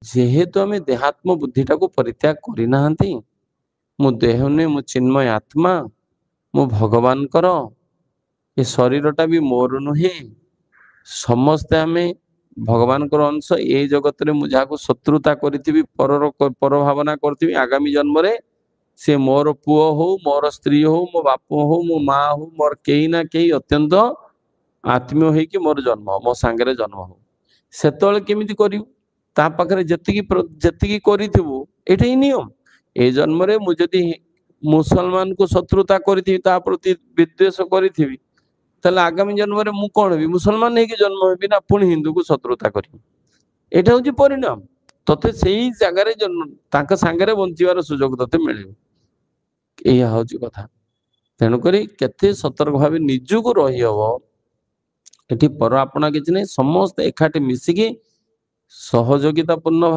जेहेतु आम देहात्म बुद्धिटा को परित्याग करना मु देह नुहे मु चिन्मय आत्मा मु भगवान ये शरीरटा भी मोर नुहे समस्ते आम भगवान अंश ये जगत में मुझा शत्रुता करी पर भावना करी आगामी जन्म रे से मोर पुओ हो मोर स्त्री हो मो बाप हो मो माँ हो मोर कई ना कई अत्यंत आत्मीय होगी मोर जन्म मो सांगे जन्म हो से केमिति करिवु ता पाखरे जेतिकी करिथिबु एटा ही नियम ए जन्म रे मु जदि मुसलमान को शत्रुता करी ता प्रति विद्वेष करी ताले आगामी जन्म रे मु कौन भी मुसलमान नहीं जन्म हेबी ना पुणी हिंदू को शत्रुता करी एटा हूँ परिणाम तते सेही जगार सांगे बंचार सुजोग तते मिले यह हूँ कथा तेणुक केते सतर्क भाव निजक रही हम ये पर आपना किसी नहीं समस्त एकाठी मिसिकी सहयोगितापूर्ण